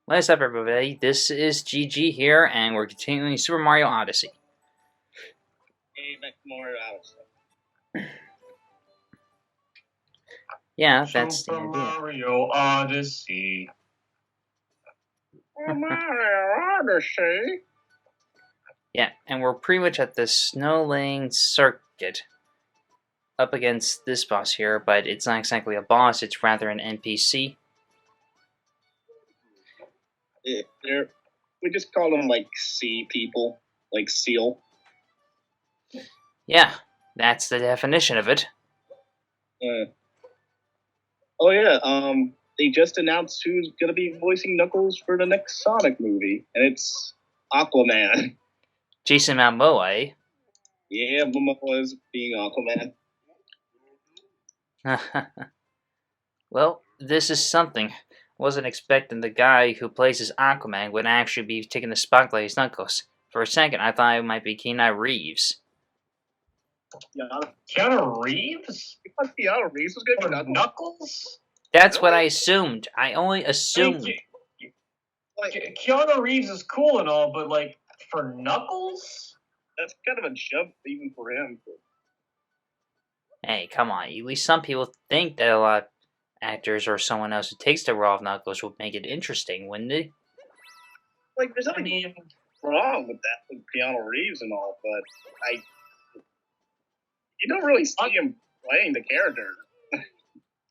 What's up, everybody? This is GG here, and we're continuing Super Mario Odyssey. Hey, back to Mario Odyssey. Yeah, that's Super the idea. Mario Odyssey. Mario Odyssey. Yeah, and we're pretty much at the Snow Lane Circuit, up against this boss here, but it's not exactly a boss, it's rather an NPC. We just call them like sea people, like seal. Yeah, that's the definition of it. Oh yeah, they just announced who's gonna be voicing Knuckles for the next Sonic movie, and it's Aquaman. Jason Momoa, Yeah, Momoa is being Aquaman. eh? Well, this is something. Wasn't expecting the guy who plays as Aquaman would actually be taking the spotlight as Knuckles. For a second, I thought it might be Keanu Reeves. Keanu Reeves? Keanu Reeves was good for For Knuckles. Knuckles? That's what I assumed. I only assumed. Keanu Reeves is cool and all, but like for Knuckles? That's kind of a jump even for him. Hey, come on. At least some people think that a lot of actors or someone else who takes the role of Knuckles would make it interesting, wouldn't they? Like, there's nothing wrong with that, with Keanu Reeves and all, but you don't really see him playing the character.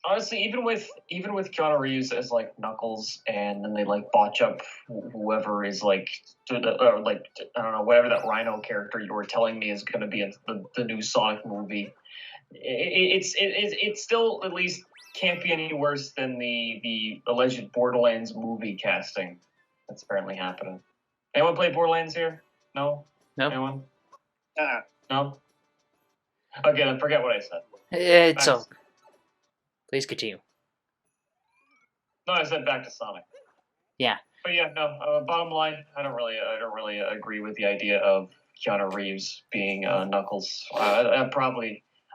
Honestly, even with Keanu Reeves as like Knuckles, and then they like botch up whoever is like I don't know, whatever that Rhino character you were telling me is going to be in the new Sonic movie. It still at least can't be any worse than the alleged Borderlands movie casting that's apparently happening. Anyone play Borderlands here? No. Nope. Anyone? Ah. No. Okay, then forget what I said. It's so. Please continue. No, I said back to Sonic. Yeah. But yeah, no. Bottom line, I don't really agree with the idea of Keanu Reeves being Knuckles.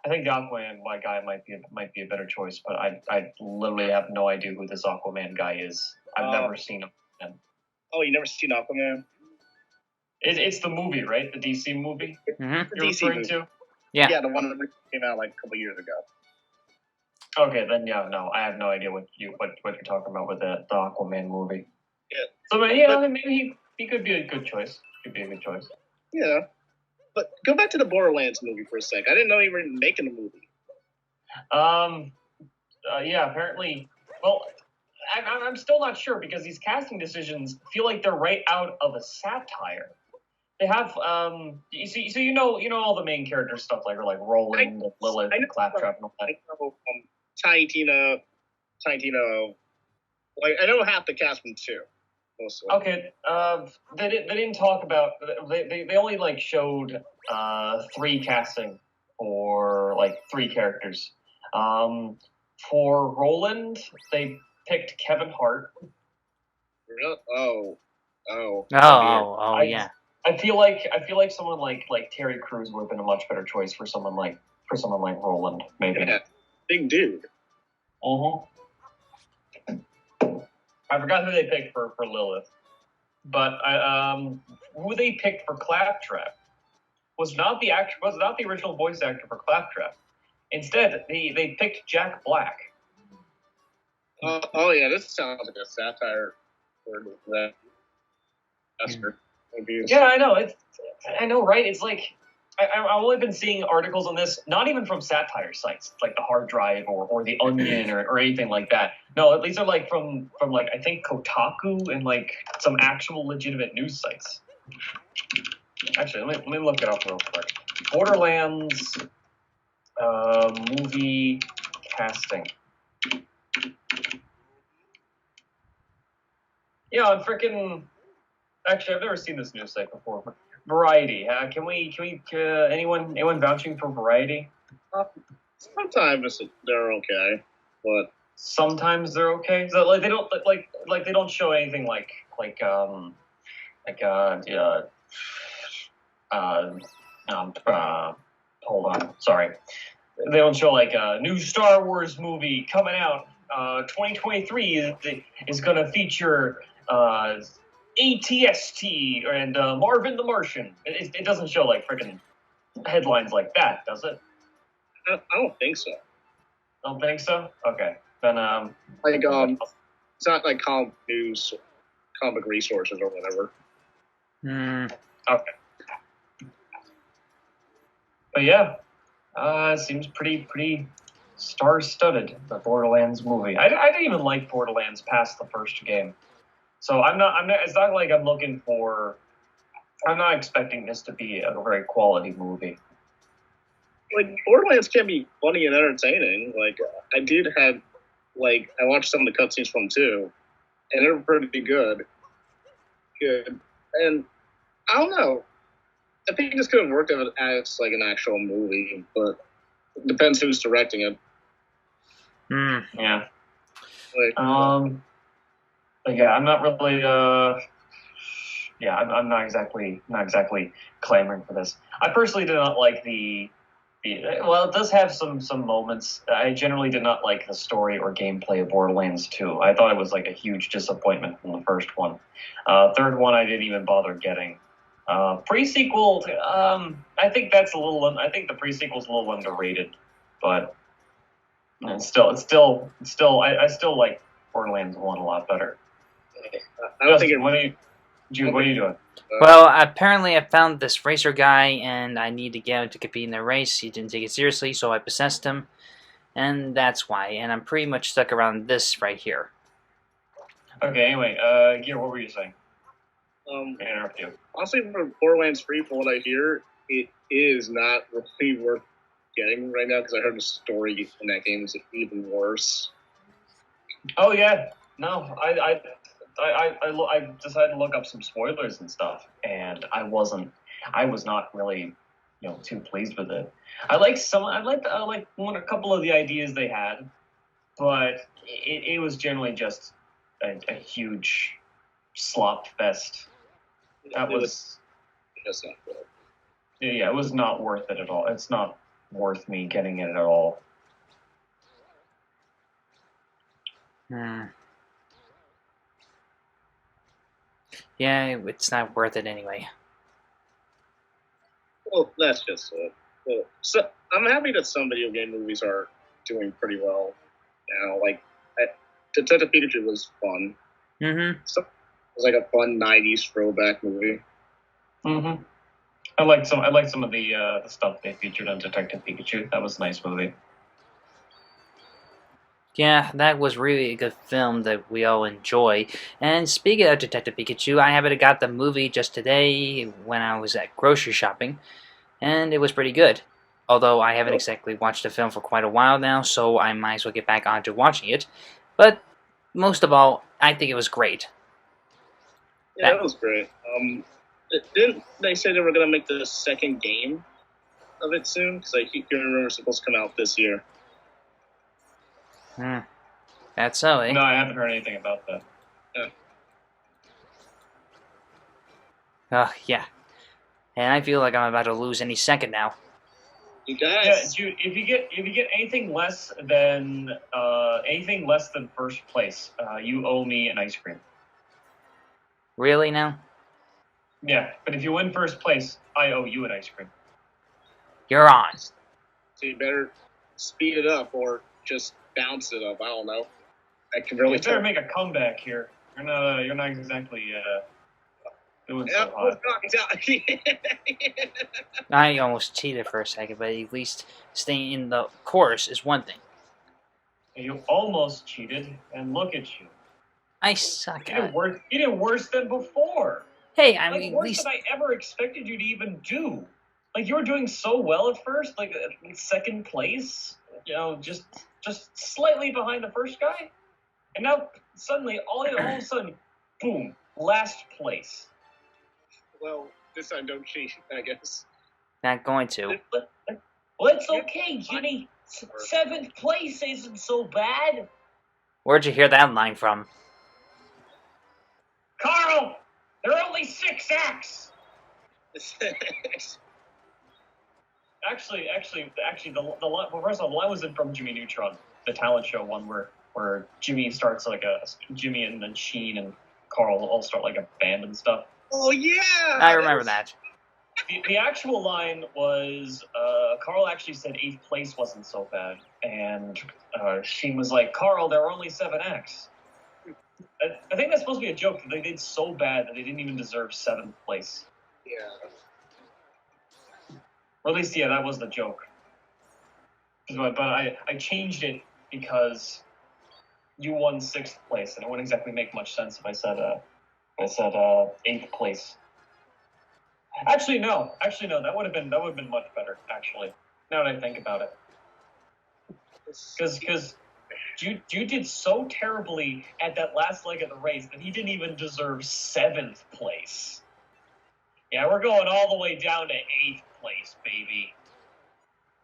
I think the Aquaman guy might be a better choice, but I literally have no idea who this Aquaman guy is. I've never seen him. Oh, you never seen Aquaman? It's the movie, right? The DC movie. Mm-hmm. You're DC referring movie. to? Yeah, the one that came out like a couple years ago. Okay, then yeah, no, I have no idea what you're talking about with the Aquaman movie. Yeah. So, but yeah, maybe he could be a good choice. Yeah. But go back to the Borderlands movie for a sec. I didn't know you were making a movie. Yeah, apparently. Well, I'm still not sure because these casting decisions feel like they're right out of a satire. They have you see, so you know all the main character stuff like Roland, Lilith, and Claptrap, and all that. I know Tiny Tina. Like I know half the cast from 2. Mostly. Okay, they didn't talk about they only like showed 3 casting for like 3 characters. For Roland, they picked Kevin Hart. Really? Oh, yeah. I feel like someone like Terry Crews would have been a much better choice for someone like Roland, maybe. Yeah, big dude. I forgot who they picked for Lilith, but who they picked for Claptrap was not the original voice actor for Claptrap. Instead, they picked Jack Black. Oh yeah, this sounds like a satire word of that. Yeah, I know. I know, right? It's like I've only been seeing articles on this, not even from satire sites like the Hard Drive or the Onion or anything like that. No, these are like from like I think Kotaku and like some actual legitimate news sites. Actually, let me look it up real quick. Borderlands movie casting. Yeah, on freaking. Actually, I've never seen this news site before. Variety. Can we anyone vouching for Variety? Sometimes they're okay, but sometimes they're okay. So like they don't show anything hold on, sorry. They don't show like a new Star Wars movie coming out 2023 is going to feature ATST and Marvin the Martian. It doesn't show like freaking headlines like that, does it? I don't think so. Don't think so. Okay, then it's not like comic news, comic resources or whatever. Okay. But yeah, it seems pretty star-studded, the Borderlands movie. I didn't even like Borderlands past the first game, so I'm not. It's not like I'm looking for. I'm not expecting this to be a very quality movie. Like Borderlands can be funny and entertaining. Like I watched some of the cutscenes from 2, and they're pretty good. And I don't know. I think this could have worked as like an actual movie, but it depends who's directing it. Yeah. Like, but yeah, I'm not really. I'm not exactly clamoring for this. I personally did not like well, it does have some moments. I generally did not like the story or gameplay of Borderlands 2. I thought it was like a huge disappointment from the first one. Third one, I didn't even bother getting. Pre-sequel, I think that's a little. I think the pre-sequel's a little underrated, but it's still. I still like Borderlands 1 a lot better. I don't think what are you doing? Well, apparently I found this racer guy, and I need to get him to compete in the race. He didn't take it seriously, so I possessed him, and that's why. And I'm pretty much stuck around this right here. Okay, anyway, Gear, what were you saying? I interrupt you. Honestly, for Borderlands 3, from what I hear, it is not really worth getting right now because I heard the story in that game is even worse. Oh yeah, no, I decided to look up some spoilers and stuff, and I was not really, too pleased with it. I like a couple of the ideas they had, but it was generally just a huge slop fest. That was just not good. Yeah, it was not worth it at all. It's not worth me getting it at all. Yeah, it's not worth it anyway. Well, that's just it. Well, so I'm happy that some video game movies are doing pretty well now. Like, Detective Pikachu was fun. So, it was like a fun '90s throwback movie. I liked some of the stuff they featured on Detective Pikachu. That was a nice movie. Yeah, that was really a good film that we all enjoy. And speaking of Detective Pikachu, I happened to got the movie just today when I was at grocery shopping, and it was pretty good. Although I haven't exactly watched the film for quite a while now, so I might as well get back onto watching it. But most of all, I think it was great. Yeah, that was great. Didn't they say they were going to make the second game of it soon? Because I keep remember it's supposed to come out this year. That's so, eh? No, I haven't heard anything about that. Yeah. And I feel like I'm about to lose any second now. You guys, yeah, dude, if you get anything less than first place, you owe me an ice cream. Really now? Yeah, but if you win first place, I owe you an ice cream. You're on. So you better speed it up or just bounce it up. I don't know. I can really. You better make a comeback here. You're not exactly doing so hot. I almost cheated for a second, but at least staying in the course is one thing. You almost cheated, and look at you. I suck at it. You did worse than before. Hey, I mean, worse than I ever expected you to even do. Like, you were doing so well at first, like second place, just slightly behind the first guy, and now suddenly, all of a sudden, boom, last place. Well, this time don't cheat, I guess. Not going to. Well, it's okay, Jimmy. 7th place isn't so bad. Where'd you hear that line from? Carl, there are only 6 acts. Actually, the line. Well, first of all, the line wasn't from Jimmy Neutron, the talent show one where where Jimmy starts like Jimmy and then Sheen and Carl all start like a band and stuff. Oh yeah, I remember that. The actual line was Carl actually said 8th place wasn't so bad, and Sheen was like, Carl, there were only 7 acts. I think that's supposed to be a joke. They did so bad that they didn't even deserve 7th place. Yeah. Or at least, yeah, that was the joke. But I changed it because you won 6th place, and it wouldn't exactly make much sense if I said 8th place. Actually, no. That would have been much better. Actually, now that I think about it, because you did so terribly at that last leg of the race that he didn't even deserve 7th place. Yeah, we're going all the way down to 8th place, baby.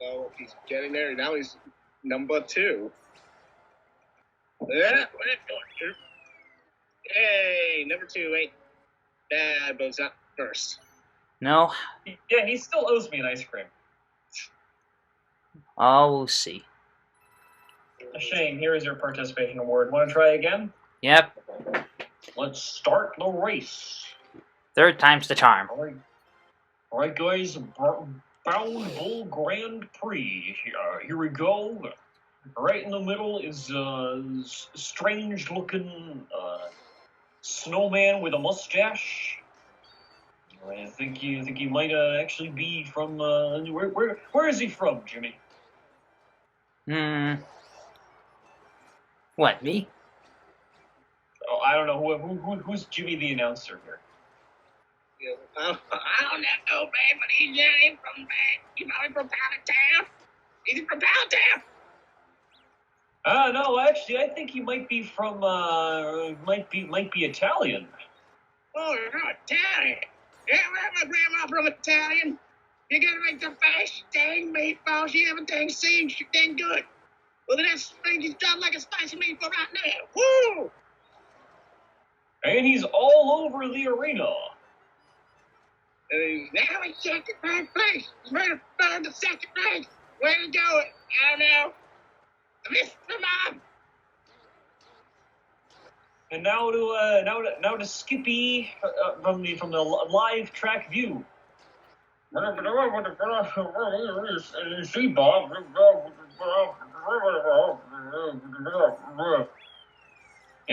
So he's getting there. Now he's number 2. Yeah. Hey, number 2 ain't bad, but it's not first. No? Yeah, he still owes me an ice cream. Oh, we'll see. Shane, here is your participation award. Want to try again? Yep. Let's start the race. 3rd time's the charm. All right, guys. Bound Bull Grand Prix. Here we go. Right in the middle is a strange-looking snowman with a mustache. I think he might actually be from where is he from, Jimmy? What, me? Oh, I don't know who's Jimmy the announcer here. Yeah, I don't know, man, but he's from Town. He's from Town. No, actually, I think he might be from might be Italian. Oh, you're Italian. Yeah, well, my grandma from Italian. You gotta make the fast dang meatballs you ever dang seen. She dang good. Well, that thing is done like a spicy meatball right now. Woo! And he's all over the arena. Now he's second, 3rd place. He's ready to burn the 2nd place. Way to go. I don't know. Mr. Mom. And now to Skippy from the live track view. See, Bob.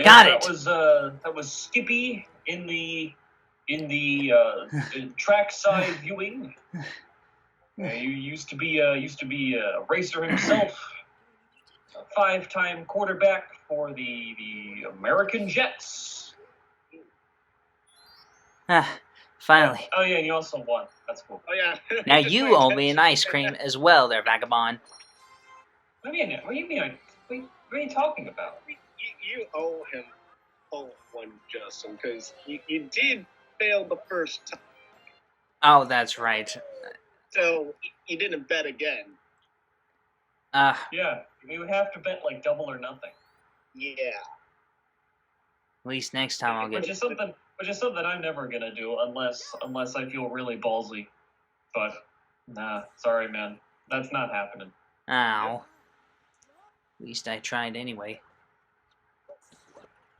Got it. That was Skippy in the trackside viewing. He used to be a racer himself. A 5-time quarterback for the American Jets. Finally. Oh yeah, and you also won. That's cool. Oh yeah. Now you owe me an ice cream as well, there, vagabond. What do you mean? What are you talking about? You owe him one, Justin, because you did fail the first time. Oh, that's right. So you didn't bet again. Yeah, we would have to bet like double or nothing. Yeah. At least next time I'll get. Which is something I'm never gonna do unless I feel really ballsy. But nah, sorry, man, that's not happening. Ow. At least I tried anyway.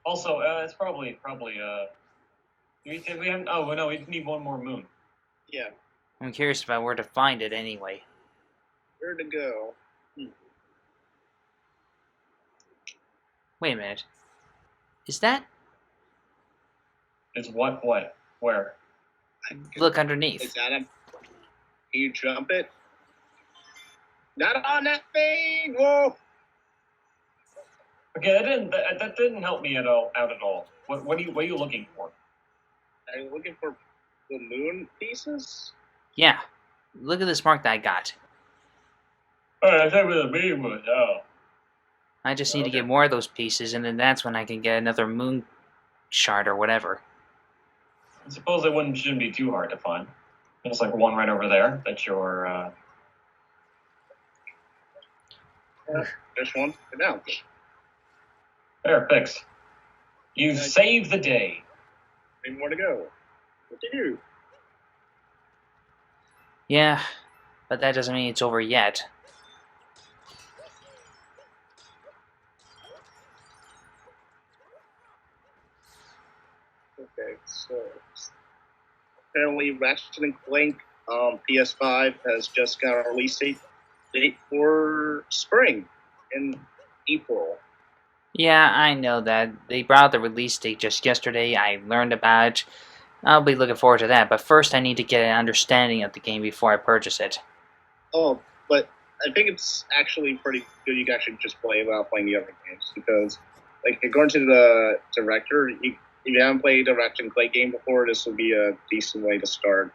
Also, it's probably we haven't. Oh no, we need one more moon. Yeah. I'm curious about where to find it anyway. Where to go? Wait a minute. Is that? It's what? Where? Look underneath. Is that him? Can you jump it? Not on that thing! Whoa! Okay, that didn't help me out at all. What are you looking for? Are you looking for the moon pieces? Yeah. Look at this mark that I got. Oh, I thought the beam was. Oh. I just need to get more of those pieces, and then that's when I can get another moon shard or whatever. I suppose it shouldn't be too hard to find. There's like one right over there that you're. There's one. Get down. There, fixed. You saved the day. 3 more to go. What to do? Yeah, but that doesn't mean it's over yet. Okay, so apparently Ratchet and Clank PS5 has just got a release date for spring in April. Yeah, I know that. They brought out the release date just yesterday. I learned about it. I'll be looking forward to that, but first I need to get an understanding of the game before I purchase it. Oh, but I think it's actually pretty good. You can actually just play without playing the other games because, like, according to the director, if you haven't played a Ratchet and Clank game before, this will be a decent way to start.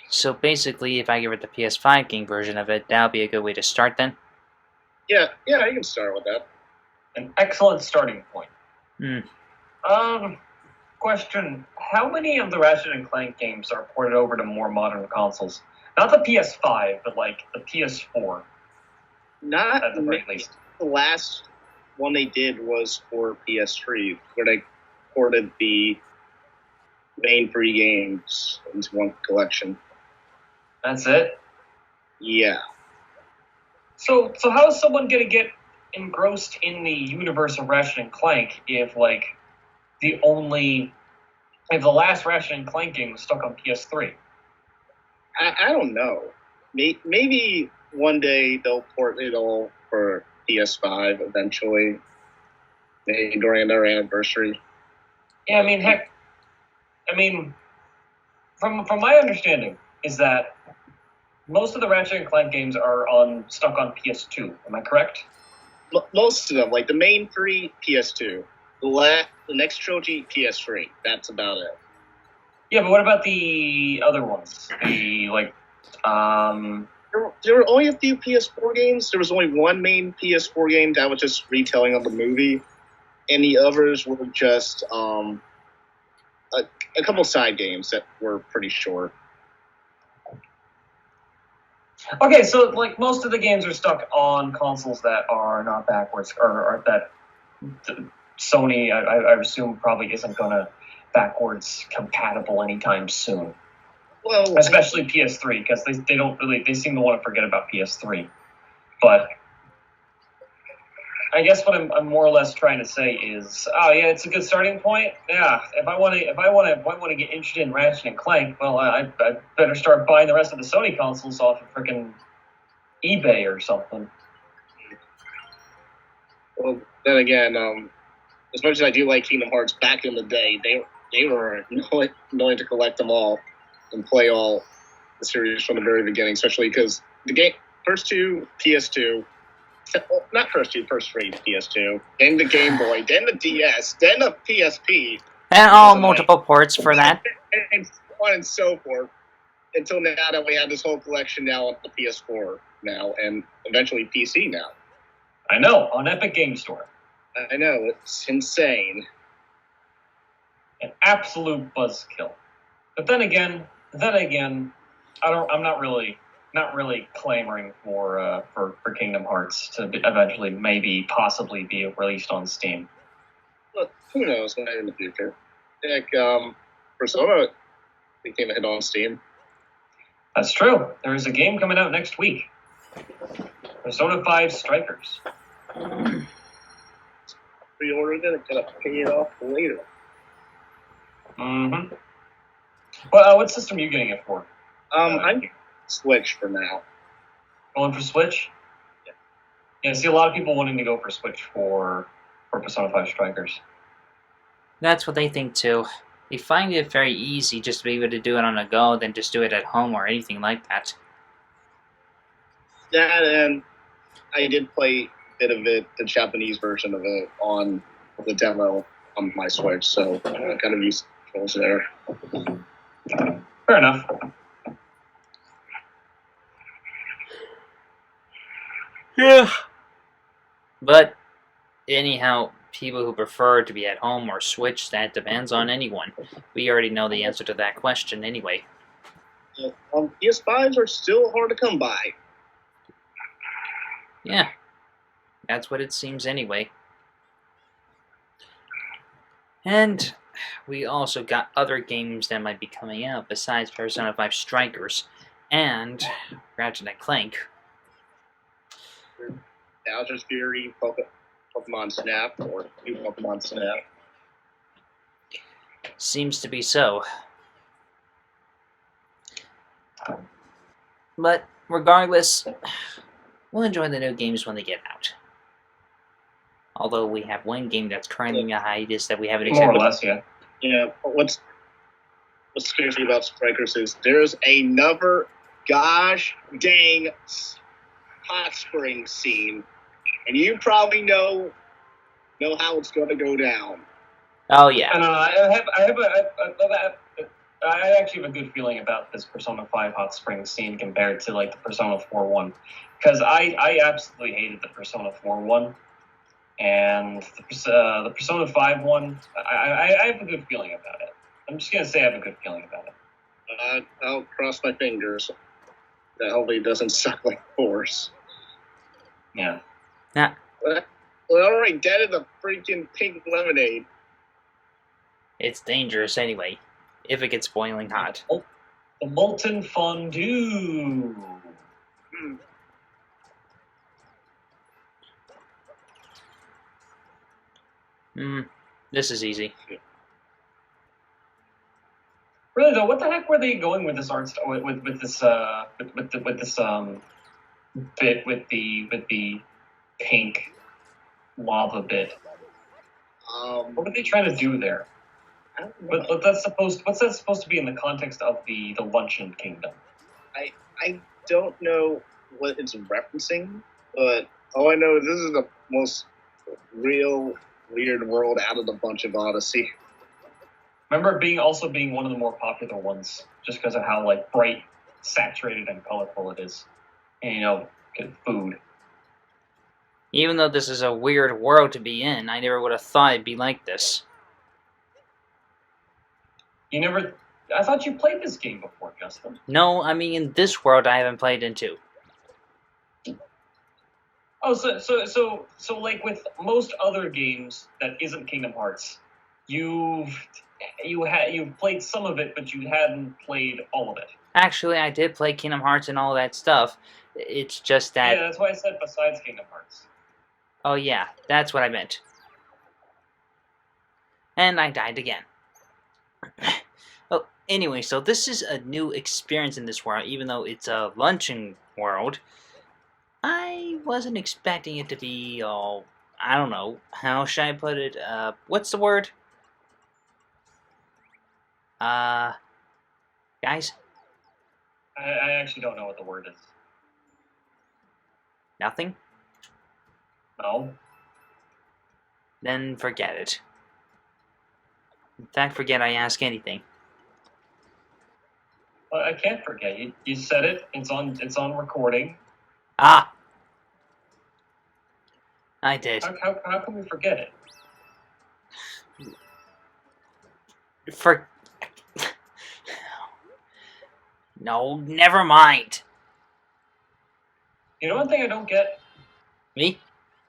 So basically, if I give it the PS5 game version of it, that'll be a good way to start then? Yeah, you can start with that. An excellent starting point. Hmm. Question: how many of the Ratchet and Clank games are ported over to more modern consoles? Not the PS5, but like the PS4, Not at the very least. The last one they did was for PS3, where they ported the main 3 games into one collection. That's it. Yeah. So how is someone gonna get engrossed in the universe of Ratchet and Clank if if the last Ratchet and Clank game was stuck on PS3? I don't know. Maybe one day they'll port it all for PS5 eventually, maybe during their anniversary. Yeah, from my understanding is that most of the Ratchet and Clank games are stuck on PS2. Am I correct? Most of them, like the main 3, PS2. The next trilogy, PS3. That's about it. Yeah, but what about the other ones? There were only a few PS4 games. There was only one main PS4 game that was just retelling of the movie, and the others were just a couple side games that were pretty short. Okay, so like most of the games are stuck on consoles that are not backwards, or that Sony, I assume, probably isn't gonna backwards compatible anytime soon. Well, especially PS3, because they seem to want to forget about PS3. But I guess what I'm more or less trying to say is, oh yeah, it's a good starting point. Yeah, if I want to get interested in Ratchet and Clank, well, I better start buying the rest of the Sony consoles off of freaking eBay or something. Well, then again, as much as I do like Kingdom Hearts, back in the day, they were annoying to collect them all and play all the series from the very beginning, especially because the first 2 PS2, not first 2, first 3 PS2, then the Game Boy, then the DS, then the PSP, And all multiple ports for that. and so on and so forth, until now that we have this whole collection now on the PS4 now, and eventually PC now. I know, on Epic Game Store. I know, it's insane. An absolute buzzkill. But then again, I'm not really clamoring for Kingdom Hearts to eventually possibly be released on Steam. Well, who knows when in the future. Like, Persona became a hit on Steam. That's true. There is a game coming out next week. Persona 5 Strikers. Pre-ordered it, gotta pay it off later. Mm-hmm. Well, what system are you getting it for? I'm Switch for now. Going for Switch? Yeah, I see a lot of people wanting to go for Switch for Persona 5 Strikers. That's what they think too. They find it very easy just to be able to do it on the go than just do it at home or anything like that. That, and I did play a bit of it, the Japanese version of it, on the demo on my Switch, so I kind of used controls there. Fair enough. Yeah. But anyhow, people who prefer to be at home or Switch, that depends on anyone. We already know the answer to that question anyway. Yeah, PS5s are still hard to come by. Yeah, that's what it seems anyway. And we also got other games that might be coming out besides Persona 5 Strikers and Ratchet and Clank. Bowser's Fury, Pokemon Snap, or new Pokemon Snap. Seems to be so. But regardless, we'll enjoy the new games when they get out. Although we have one game that's currently in a hiatus that we haven't More or accepted. less, yeah. Yeah. What's scares me about Strikers is there's another gosh dang hot spring scene, and you probably know how it's going to go down. Oh yeah. I actually have a good feeling about this Persona 5 Hot Spring scene compared to like the Persona 4 one, because I absolutely hated the Persona 4 one, and the Persona 5 one, I have a good feeling about it. I'm just gonna say I have a good feeling about it. I'll cross my fingers that hopefully it doesn't suck like Force. Yeah. Nah. Well, alright, dead in the freaking pink lemonade. It's dangerous anyway, if it gets boiling hot. The molten fondue. This is easy. Really though, what the heck were they going with this art with this bit with the pink lava bit? What were they trying to do there? But what's that supposed to be in the context of the Luncheon Kingdom? I don't know what it's referencing, but all I know is this is the most real weird world out of the bunch of Odyssey. Remember it being one of the more popular ones, just because of how like bright, saturated, and colorful it is, and good food. Even though this is a weird world to be in, I never would have thought it'd be like this. I thought you played this game before, Justin. No, I mean in this world I haven't played into. Oh, so like with most other games that isn't Kingdom Hearts, you've played some of it, but you hadn't played all of it. Actually, I did play Kingdom Hearts and all that stuff. It's just that... Yeah, that's why I said besides Kingdom Hearts. Oh yeah, that's what I meant. And I died again. Oh, anyway, so this is a new experience in this world, even though it's a luncheon world. I wasn't expecting it to be all... I don't know, how should I put it? What's the word? Guys? I actually don't know what the word is. Nothing? No. Then forget it. In fact, forget I ask anything. Well, I can't forget. You said it. It's on recording. Ah! I did. How can we forget it? No, never mind. You know one thing I don't get? Me?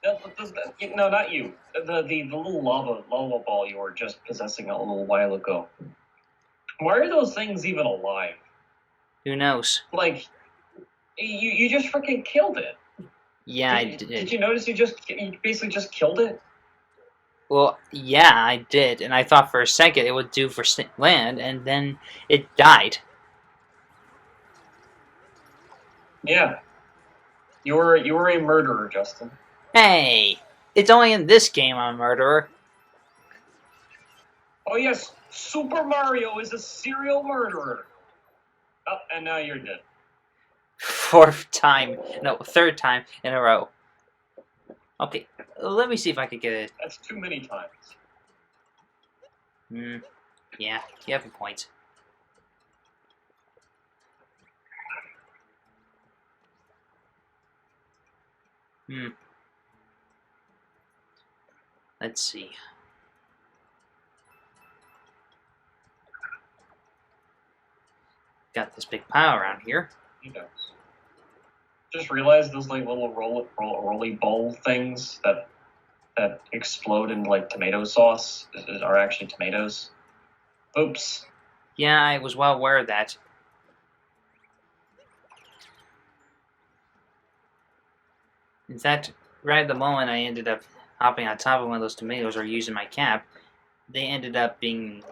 No, not you. The little lava ball you were just possessing a little while ago. Why are those things even alive? Who knows? Like, you just freaking killed it. Yeah, I did. Did you notice you basically just killed it? Well, yeah, I did, and I thought for a second it would do for land, and then it died. Yeah. You were a murderer, Justin. Hey! It's only in this game I'm a murderer. Oh yes, Super Mario is a serial murderer. Oh, and now you're dead. Third time in a row. Okay, let me see if I could get it. That's too many times. Yeah, you have a point. Let's see. Got this big pile around here. He does. Just realized those like little roly bowl things that explode into like tomato sauce are actually tomatoes. Oops. Yeah, I was well aware of that. In fact, right at the moment I ended up hopping on top of one of those tomatoes or using my cap, they ended up being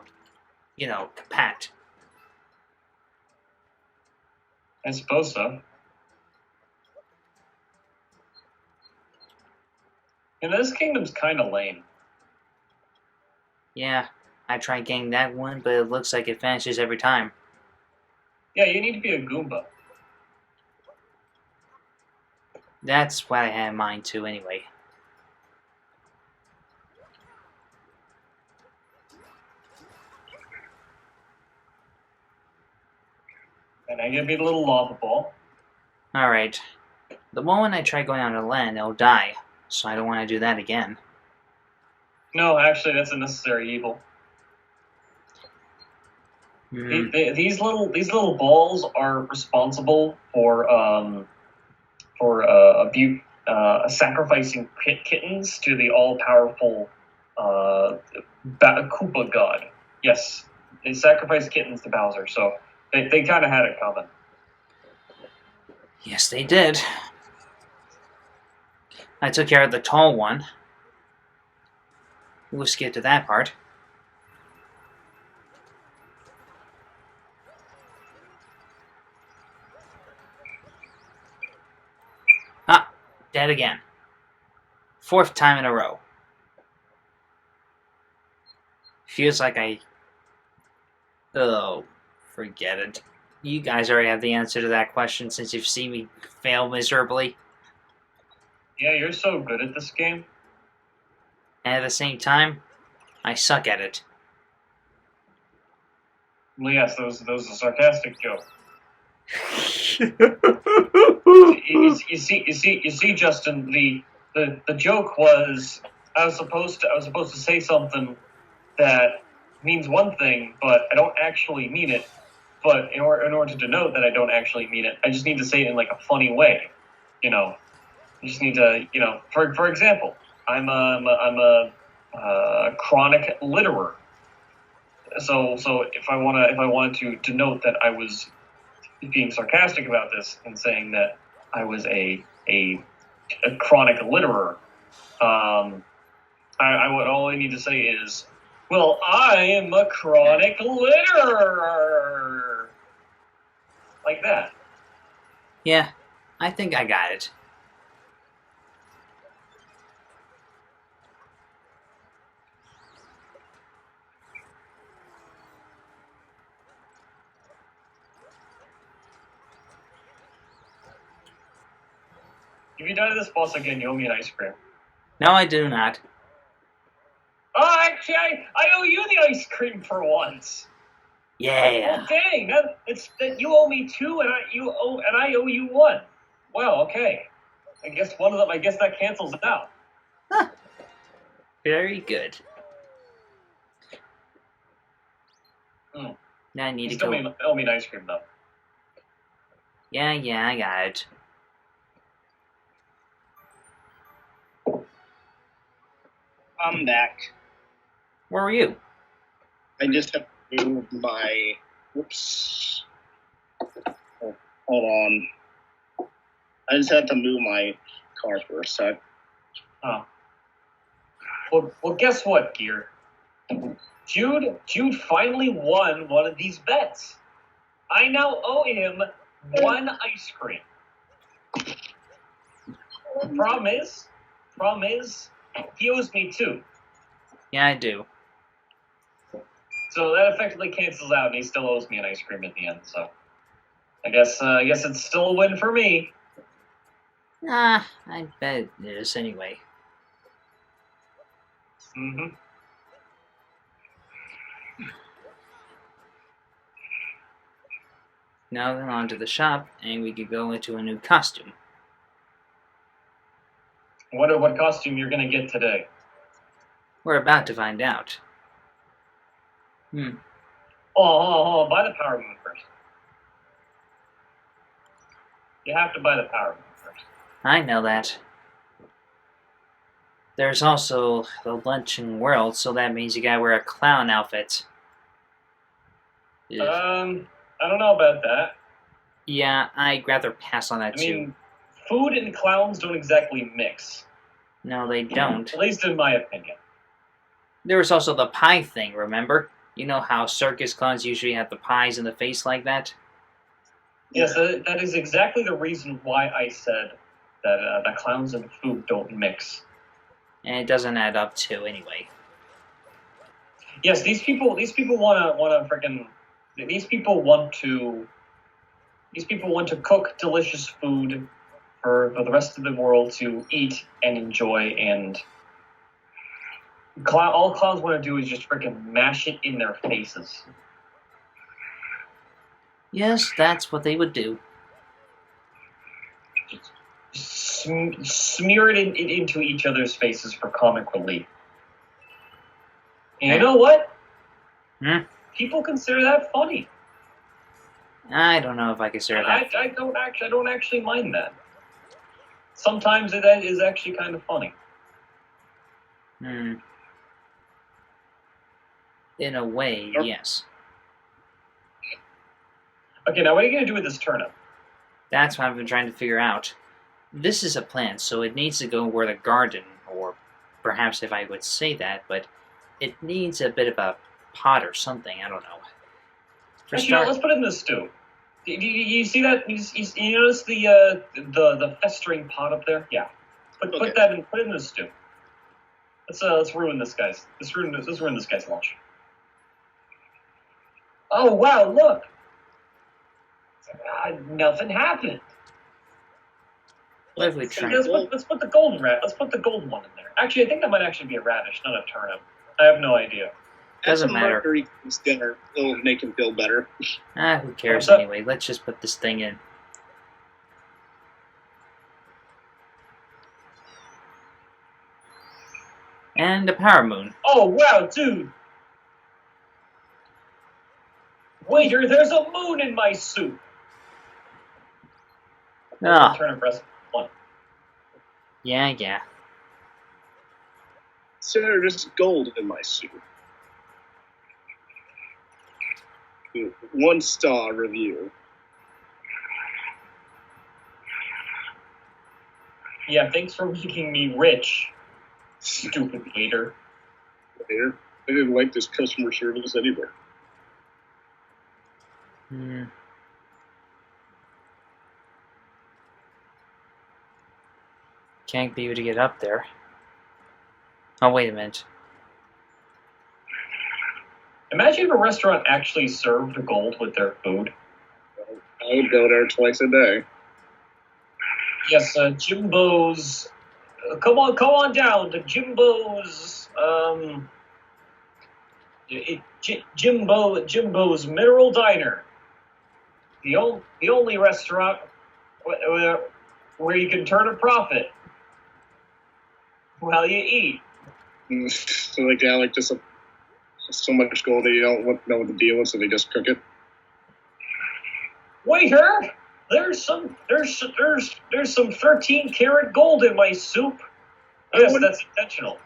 compact. I suppose so. This kingdom's kind of lame. Yeah, I tried getting that one, but it looks like it vanishes every time. Yeah, you need to be a Goomba. That's what I had in mind too, anyway. And I give you the little lava ball. Alright. The moment I try going on the land, it'll die, so I don't want to do that again. No, actually, that's a necessary evil. These little balls are responsible for sacrificing kittens to the all-powerful Koopa god. Yes, they sacrificed kittens to Bowser, so they kind of had it coming. Yes, they did. I took care of the tall one. We'll skip to that part. Ah, dead again. 4th time in a row. Feels like Oh, forget it. You guys already have the answer to that question since you've seen me fail miserably. Yeah, you're so good at this game. And at the same time, I suck at it. Well, yes, those are sarcastic jokes. you see, Justin. The joke was I was supposed to say something that means one thing, but I don't actually mean it. But in order to denote that I don't actually mean it, I just need to say it in like a funny way. You just need to, for example, I'm a chronic litterer. So if I wanted to denote that I was being sarcastic about this and saying that I was a chronic litterer, I would all I need to say is, well, I am a chronic litterer, like that. Yeah, I think I got it. If you die to this boss again, you owe me an ice cream. No, I do not. Oh, actually, I owe you the ice cream for once. Yeah. Well, dang, that you owe me 2, and I owe you 1. Well, okay. I guess that cancels it out. Huh. Very good. Now I need to go. You still owe me an ice cream, though. Yeah, I got it. I'm back. Where were you? I just have to move my... Whoops. Oh, hold on. I just had to move my car for a sec. Oh. Well, guess what, Gear? Jude finally won one of these bets. I now owe him 1 ice cream. Problem is, he owes me 2. Yeah, I do. So that effectively cancels out, and he still owes me an ice cream at the end. So I guess it's still a win for me. Nah, I bet it is anyway. Mm-hmm. Now then on to the shop, and we could go into a new costume. I wonder what costume you're going to get today. We're about to find out. Oh, buy the power moon first. You have to buy the power moon first. I know that. There's also the luncheon world, so that means you gotta wear a clown outfit. I don't know about that. Yeah, I'd rather pass on that too. I mean, food and clowns don't exactly mix. No, they don't. At least in my opinion. There was also the pie thing, remember? You know how circus clowns usually have the pies in the face like that? Yes, that is exactly the reason why I said that clowns and food don't mix. And it doesn't add up to anyway. Yes, these people wanna freaking these people want to cook delicious food for the rest of the world to eat and enjoy, and all clowns want to do is just freaking mash it in their faces. Yes, that's what they would do. Smear it into each other's faces for comic relief. And you know what? People consider that funny. I don't know if I consider that. I don't actually mind that. Sometimes it is actually kind of funny. In a way, yes. Okay, now what are you going to do with this turnip? That's what I've been trying to figure out. This is a plant, so it needs to go where the garden, or perhaps if I would say that, but it needs a bit of a pot or something, I don't know. Let's put it in the stew. You see that? You notice the festering pot up there? Yeah. Put it in the stew. Let's ruin this guy's. Let's ruin this guy's lunch. Oh wow! Look, nothing happened. What if we try? Let's put the golden Let's put the golden one in there. Actually, I think that might actually be a radish, not a turnip. I have no idea. Doesn't matter. After he eats dinner, it'll make him feel better. Who cares anyway? Let's just put this thing in. And a power moon. Oh wow, dude! Waiter, there's a moon in my soup. Ah. Turnip recipe 1. Yeah. Sir, there's gold in my soup. 1-star review. Yeah, thanks for making me rich, stupid waiter. Waiter? I didn't like this customer service anywhere. Can't be able to get up there. Oh, wait a minute. Imagine if a restaurant actually served gold with their food. I would go there twice a day. Yes, Jimbo's. Come on down to Jimbo's. Jimbo's Mineral Diner. The only restaurant where you can turn a profit while you eat. So just so much gold that you don't know what the deal is, so they just cook it. Waiter, there's some 13 karat gold in my soup. Yes, that's intentional.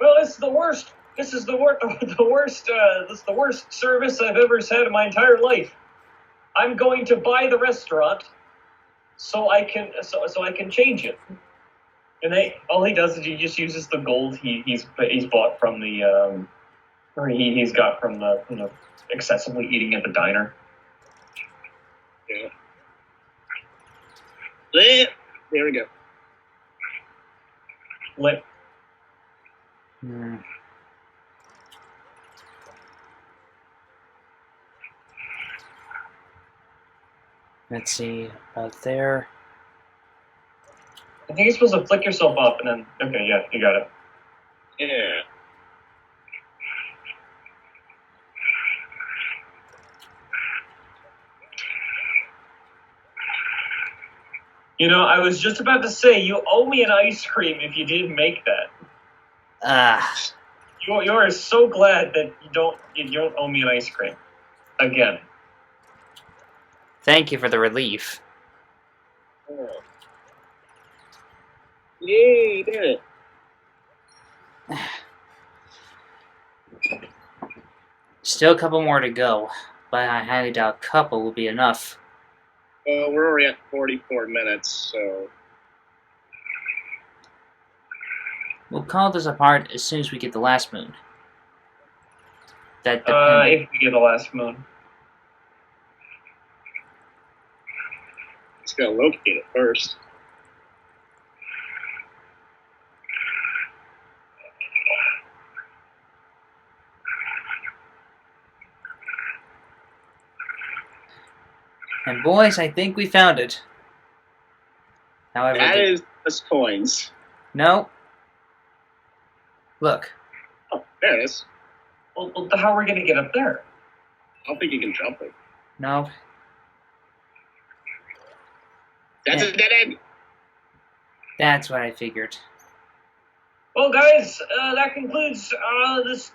Well, this is the worst. This is the worst service I've ever had in my entire life. I'm going to buy the restaurant so I can change it. And all he does is he just uses the gold he's bought from the or he's got from the excessively eating at the diner. Yeah. There we go. Lit. Let's see, about there. I think you're supposed to flick yourself up and then... Okay, yeah, you got it. Yeah. You know, I was just about to say, you owe me an ice cream if you didn't make that. You are so glad that you don't owe me an ice cream. Again. Thank you for the relief. Oh. Yay, you did it. Still a couple more to go, but I highly doubt a couple will be enough. We're already at 44 minutes, so... We'll call this apart as soon as we get the last moon. that depended. If we get the last moon. Just gotta locate it first. And boys, I think we found it. However, That is just coins. no. Look. Oh, there it is. Well, how are we going to get up there? I don't think you can jump it. No. That's Yeah. a dead end. That's what I figured. Well, guys, that concludes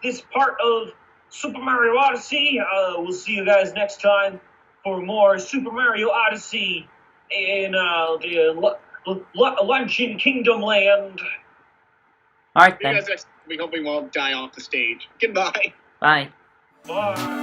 this part of Super Mario Odyssey. We'll see you guys next time for more Super Mario Odyssey in the Luncheon Kingdom Land. All right You then. guys next week, hoping we won't die off the stage. Goodbye. Bye. Bye.